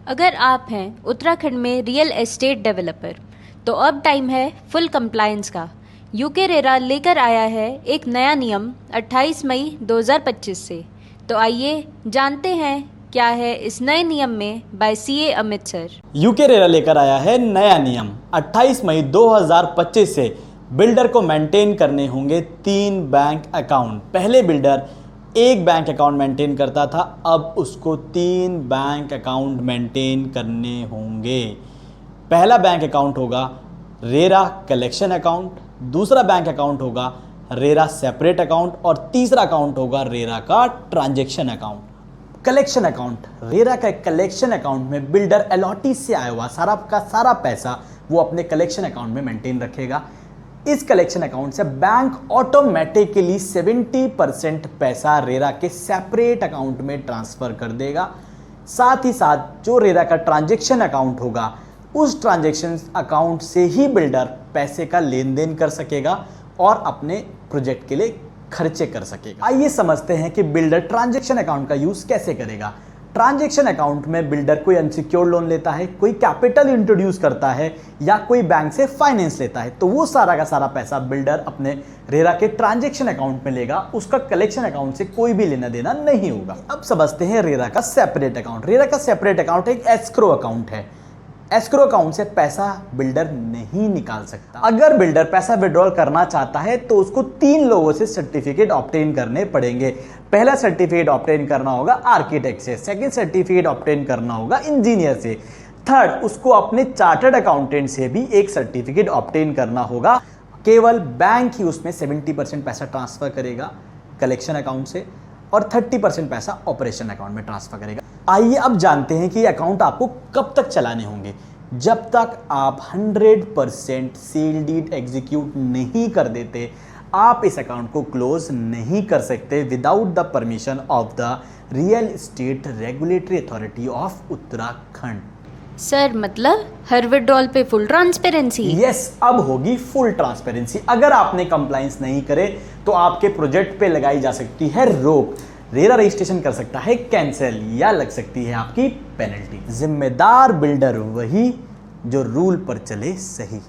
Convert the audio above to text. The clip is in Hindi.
अगर आप हैं उत्तराखंड में रियल एस्टेट डेवलपर तो अब टाइम है फुल कंप्लायंस का। यूके रेरा लेकर आया है एक नया नियम 28 मई 2025 से। तो आइए जानते हैं क्या है इस नए नियम में by CA Amit sir. UK RERA लेकर आया है नया नियम 28 मई 2025 से। बिल्डर को मेंटेन करने होंगे 3 बैंक अकाउंट। पहले बिल्डर एक बैंक अकाउंट मेंटेन करता था, अब उसको 3 बैंक अकाउंट मेंटेन करने होंगे। पहला बैंक अकाउंट होगा रेरा कलेक्शन अकाउंट, दूसरा बैंक अकाउंट होगा रेरा सेपरेट अकाउंट और तीसरा अकाउंट होगा रेरा का transaction account. Collection account, RERA का कलेक्शन अकाउंट में बिल्डर अलॉटी से आया हुआ सारा का सारा पैसा वो अपने कलेक्शन अकाउंट में मेंटेन रखेगा। इस कलेक्शन अकाउंट से बैंक ऑटोमेटिकली 70% पैसा रेरा के सेपरेट अकाउंट में ट्रांसफर कर देगा। साथ ही साथ जो रेरा का ट्रांजैक्शन अकाउंट होगा उस ट्रांजैक्शन अकाउंट से ही बिल्डर पैसे का लेन देन कर सकेगा और अपने प्रोजेक्ट के लिए खर्चे कर सकेगा। आइए समझते हैं कि बिल्डर ट्रांजैक्शन अकाउंट का यूज कैसे करेगा। ट्रांजैक्शन अकाउंट में बिल्डर कोई अनसिक्योर्ड लोन लेता है, कोई कैपिटल इंट्रोड्यूस करता है या कोई बैंक से फाइनेंस लेता है, तो वो सारा का सारा पैसा बिल्डर अपने रेरा के ट्रांजैक्शन अकाउंट में लेगा। उसका कलेक्शन अकाउंट से कोई भी लेना देना नहीं होगा। अब समझते हैं रेरा का सेपरेट अकाउंट। रेरा का सेपरेट अकाउंट एक एस्क्रो अकाउंट है। एस्क्रो अकाउंट से पैसा बिल्डर नहीं निकाल सकता। अगर बिल्डर पैसा विड्रॉल करना चाहता है तो उसको 3 लोगों से सर्टिफिकेट ऑब्टेन करने पड़ेंगे। पहला सर्टिफिकेट ऑब्टेन करना होगा आर्किटेक्ट से, सेकंड सर्टिफिकेट ऑब्टेन करना होगा इंजीनियर से, थर्ड उसको अपने चार्टर्ड अकाउंटेंट से भी एक सर्टिफिकेट ऑब्टेन करना होगा। केवल बैंक ही उसमें 70% पैसा ट्रांसफर करेगा कलेक्शन अकाउंट से और 30% पैसा ऑपरेशन अकाउंट में ट्रांसफर करेगा। आइए अब जानते हैं कि ये अकाउंट आपको कब तक चलाने होंगे। जब तक आप 100% सेल डीड एग्जीक्यूट नहीं कर देते, आप इस अकाउंट को क्लोज नहीं कर सकते without the permission of the real estate regulatory authority of Uttarakhand. Sir मतलब हर विड्रॉल पे फुल ट्रांसपेरेंसी? यस, अब होगी फुल ट्रांसपेरेंसी। अगर आपने कंप्लायंस नहीं करे तो आपके प्रोजेक्ट पे लगाई जा सकती है रोक, रेरा रजिस्ट्रेशन कर सकता है कैंसिल या लग सकती है आपकी पेनल्टी। जिम्मेदार बिल्डर वही जो रूल पर चले सही।